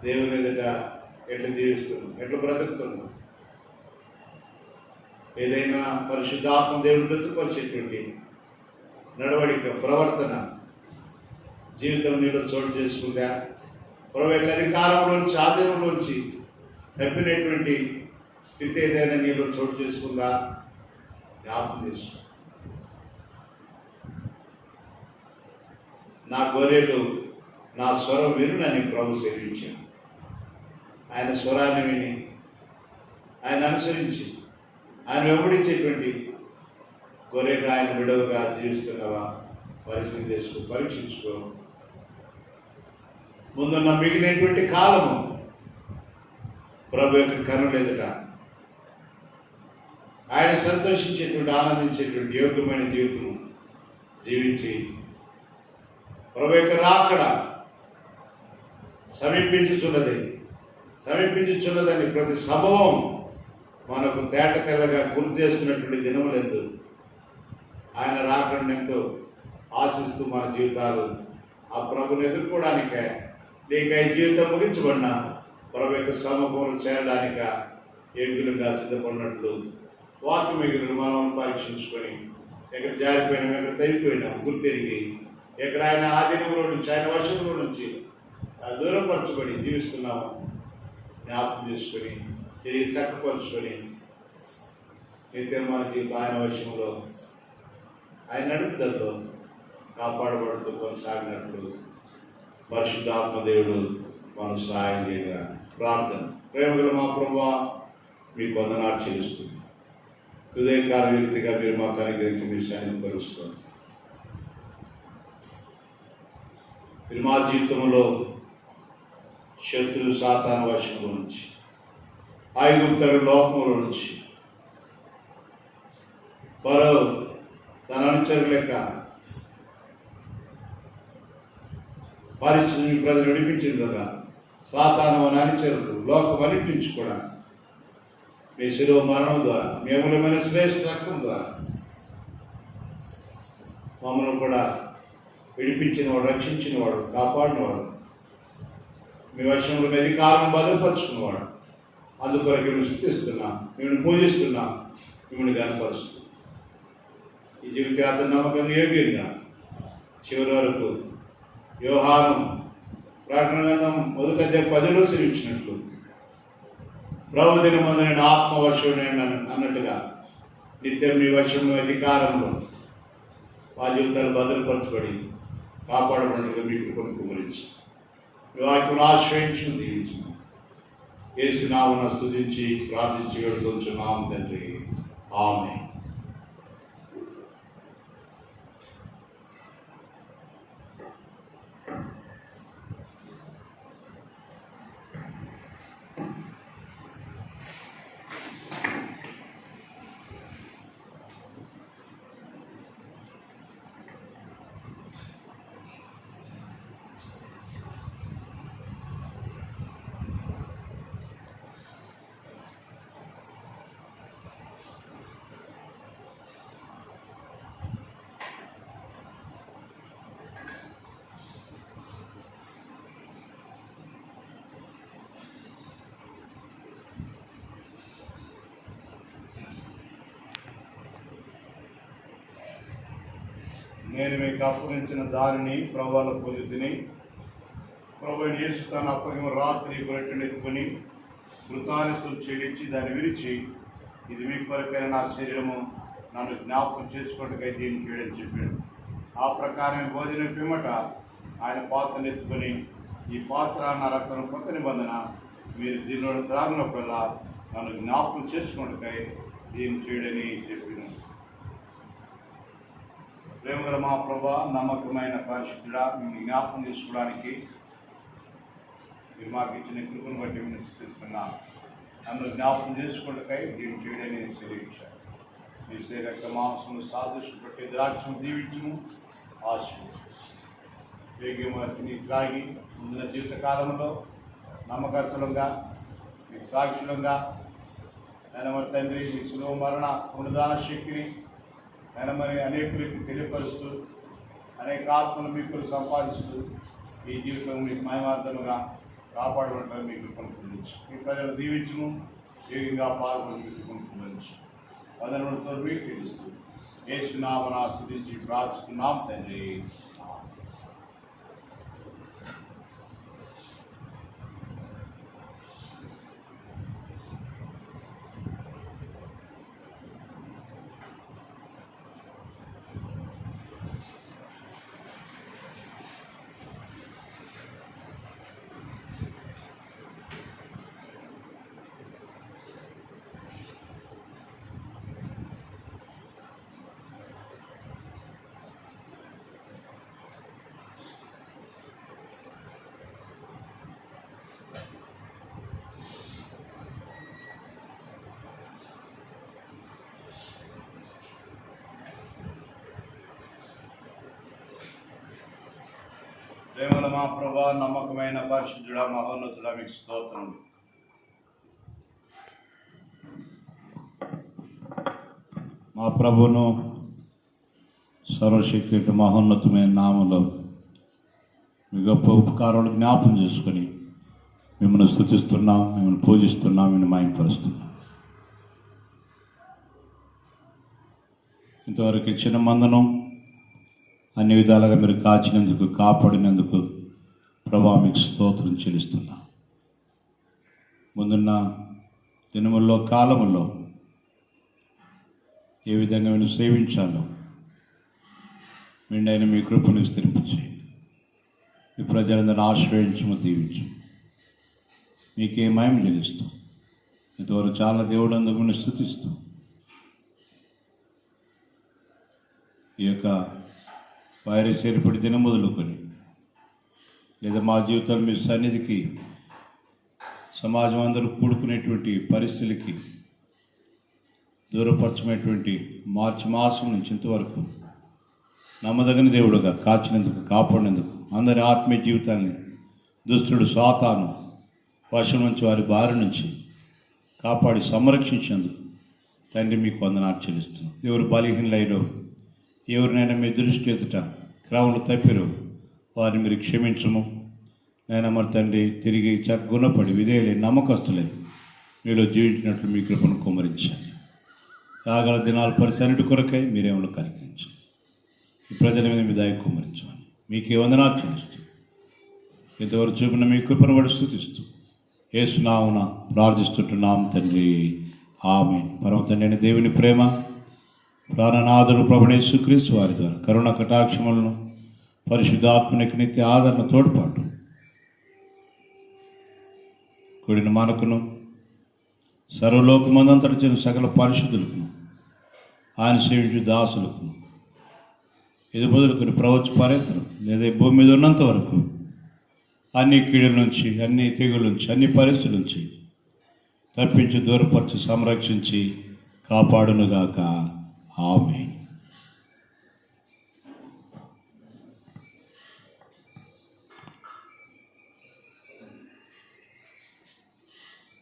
దేవుని ఎదుట ఎట్లా జీవిస్తున్నాం, ఎట్లా బ్రతుకుతున్నాం? ఏదైనా పరిశుద్ధాత్మ దేవుని బ్రతుకుపరిచేటువంటి నడవడిక, ప్రవర్తన జీవితం నీలో చోటు చేసుకుందా? ప్రభు యొక్క అధికారంలోంచి, ఆధీనంలోంచి తప్పినటువంటి స్థితి ఏదైనా నీలో చోటు చేసుకుందా? జ్ఞాపకం చేసుకో. నా గొర్రెలు నా స్వరం వినునని ప్రభు సెలవించాను. ఆయన స్వరాన్ని విని, ఆయన అనుసరించి, ఆయన వెంబడించేటువంటి గొర్రెగా, ఆయన విడవగా జీవిస్తున్నావా? పరీక్షించుకో. ముందున్న మిగిలినటువంటి కాలము ప్రభు యొక్క కనులు ఎదుట ఆయన సంతోషించేటువంటి, ఆనందించేటువంటి యోగ్యమైన జీవితం జీవించి ప్రభు యొక్క రాకడ సమీపించుచున్నదని ప్రతి సంభవం మనకు తేట తెల్లగా గుర్తు చేస్తున్నటువంటి దినములందు ఆయన రాకడను ఎంతో ఆశిస్తూ మన జీవితాలు ఆ ప్రభుని ఎదుర్కోవడానికే, లేక ఈ జీవితం ముగించబడిన ప్రభు యొక్క సమూహంలో చేరడానిక యోగ్యులుగా సిద్ధపడినట్లు వాక్య మిగులు మనం పరీక్షించుకొని, ఎక్కడ జారిపోయినాం, ఎక్కడ తగ్గిపోయినాం గుర్తెరిగి, ఎక్కడ ఆయన ఆధీనంలో నుంచి, ఆయన వశంలో నుంచి దూరపరచుకొని జీవిస్తున్నాము జ్ఞాపకం చేసుకొని, తిరిగి చక్కపరుచుకొని నిత్యం మన జీవితం ఆయన వశంలో, ఆయన నడుపుదలతో కాపాడబడుతూ కొనసాగినట్లు పరిశుద్ధాత్మ దేవుడు మనం సహాయం చేయగా. ప్రార్థన. ప్రేమగల మా ప్రభువా, మీకు వందనాలు చెల్లిస్తుంది. హృదయకాల వ్యక్తిగా మీరు మాకు అనుగ్రహించిన విషయాన్ని కలుస్తుంది. మీరు మా జీవితంలో శత్రువు సాతాను వశంలో నుంచి, ఐగుప్తు లోకంలో నుంచి, మరో తన అనుచరు లెక్క పరిస్థితిని ప్రజలు విడిపించింది కదా, సాతాను అని అనుచరులు లోకం అనిపించి కూడా మీ శిలువ మరణం ద్వారా, మీ అమూల్యమైన శ్రేష్ఠ రక్తం ద్వారా మమ్మల్ని కూడా విడిపించినవాడు, రక్షించినవాడు, కాపాడినవాడు, మీ వశంలో మీ అధికారం భద్రపరుచుకున్నవాడు. అందుకొరకు మేము స్తుతిస్తున్నాం, మిమ్మల్ని పూజిస్తున్నాం, మిమ్మల్ని కనపరుస్తున్నాం. ఈ జీవితాన్ని నమ్మకంగా యోగ్యంగా చివరి వరకు యోహాను ప్రకటన గ్రంథం 1:10 శ్రమించినట్లు ప్రభు దినమందు నేను ఆత్మవశుడు అన్నట్టుగా నిత్యం మీ వశంలో, అధికారంలో మా జీవితాలు భద్రపరచబడి కాపాడబడినట్టుగా మీకు కొనుక్కు గురించి మీ వాక్యం ఆశ్రయించి దీవించిన యేసు నామమున స్తుతించి ప్రార్థించి వేడుకొంచున్నాము తండ్రి. ఆమేన్. నేను మీకు అప్పగించిన దానిని ప్రభువుల పొందుతుని. ప్రభువైన యేసు తన అప్పగిన రాత్రి గొర్రెటను ఎత్తుకొని కృతజ్ఞతలు చెల్లించి దాన్ని విరిచి, ఇది మీ కొరకైన నా శరీరము, నన్ను జ్ఞాపకం చేసుకోవడానికి దీన్ని చేయడం చెప్పాడు. ఆ ప్రకారం భోజనం పిమ్మట ఆయన పాత్రను ఎత్తుకొని, ఈ పాత్ర నా రక్తం కొత్త నిబంధన, మీరు దీనిలో త్రాగినప్పుడల్లా నన్ను జ్ఞాపకం చేసుకోవడానికై దీన్ని చేయడని చెప్పాను. ప్రేమగల మా ప్రభా, నమ్మకమైన పరిశుద్ధుడా, మిమ్మల్ని జ్ఞాపకం చేసుకోవడానికి మీరు మాకు ఇచ్చిన కృపను బట్టి మేము స్థుతిస్తున్నా. నన్ను జ్ఞాపకం చేసుకోవడానికై దీన్ని చేయడని నేను సెలవించాను. మీ శరీరక మాంసము సాదృశ్యం పట్టి ద్రాక్షను దీవించము, ఆశీర్వదించు. వేగమని త్రాగి ముందున్న జీవితకాలంలో నమ్మకస్తులంగా, మీకు సాక్షులంగా నేను మరి తండ్రి మీ సులువ మరణ పునరుద్ధాన శక్తిని నేను మరి అనేకులకి తెలియపరుస్తూ, అనేక ఆత్మలు మీకు సంపాదిస్తూ ఈ జీవితం మీకు మహిమార్థముగా కాపాడబడటం మీకు కొనుక్కోవచ్చు. మీ ప్రజలు దీవించము, వేగంగా పాల్గొని మీకు కొనుక్కోవచ్చు. వందనములతో మీకు తెలుస్తూ యేసు నామమున స్తుతించి ప్రార్థిస్తున్నాం తండ్రి. ప్రేమల మా ప్రభా, నమ్మకమైన పరిశుద్ధుడా, మహోన్నతుడా, మీకు స్తోత్రం. మా ప్రభును సర్వశక్తి మహోన్నతమైన నామములో మీ గొప్ప ఉపకారాలు జ్ఞాపం చేసుకొని మిమ్మల్ని స్తుతిస్తున్నాం, మిమ్మల్ని పూజిస్తున్నాం, మిమ్మల్ని మహిమపరుస్తున్నాం. ఇంతవరకు ఇచ్చిన మందను అన్ని విధాలుగా మీరు కాచినందుకు, కాపాడినందుకు ప్రభా మీకు స్తోత్రం చెల్లిస్తున్నా. ముందున్న దినముల్లో, కాలముల్లో ఏ విధంగా నేను సేవించాలో మెండైన మీ కృపను విస్తరింపచేయండి. మీ ప్రజలందరిని ఆశ్రయించము, దీవించు. మీకే మహిమ చెల్లిస్తూ ఇంతవరకు చాలా దేవుడు అందుకు స్తుతిస్తూ ఈ యొక్క వైరస్ ఏర్పడి దినం మొదలుకొని లేదా మా జీవితాలు మీ సన్నిధికి సమాజం అందరూ కూడుకునేటువంటి పరిస్థితులకి దూరపరచమైనటువంటి మార్చి మాసం నుంచి ఇంతవరకు నమ్మదగిన దేవుడుగా కాచినందుకు, కాపాడినందుకు, అందరి ఆత్మీయ జీవితాన్ని దుష్టుడు సాతాను వర్షం నుంచి, వారి బారి నుంచి కాపాడి సంరక్షించేందుకు తండ్రి మీకు వందనాలు చెల్లిస్తున్నాం. ఎవరు బలహీనలైరో, ఎవరినైనా మీ దృష్టి ఎదుట క్రమలు తప్పిరో వారిని మీరు క్షమించము. నేను మరి తండ్రి తిరిగి గుణపడి విధేయులై నమ్మకస్తులై మీలో జీవించినట్లు మీ కృపను కుమ్మరించండి. రాగల దినాల పరిసన్నిటి కొరకై మీరేమో కనికరించండి. ఈ ప్రజల మీద మీ దయ కుమ్మరించమని మీకే వందనాలు చెల్లిస్తూ ఇంతవరకు చూపిన మీ కృపను బట్టి స్తుతిస్తూ యేసు నామమున ప్రార్థిస్తుంటున్నాం తండ్రి, ఆమేన్. పరమ తండ్రి దేవుని ప్రేమ, ప్రాణనాథుడు ప్రభువైన యేసుక్రీస్తు వారి ద్వారా కరుణ కటాక్షములను, పరిశుద్ధాత్మనికి నిత్య ఆదరణ, తోడ్పాటు కూడిన మనకును సర్వలోకమందంతటి చెందిన సకల పరిశుద్ధులకును, ఆయన సేవించు దాసులకు, ఇది మొదలుకొని ప్రవచ పర్యంతరం లేదా భూమి మీద ఉన్నంత వరకు అన్ని కీడుల నుంచి, అన్ని తెగుల నుంచి, అన్ని పరిస్థితుల నుంచి తప్పించి, దూరపరిచి, సంరక్షించి కాపాడునుగాక. ఆమేన్.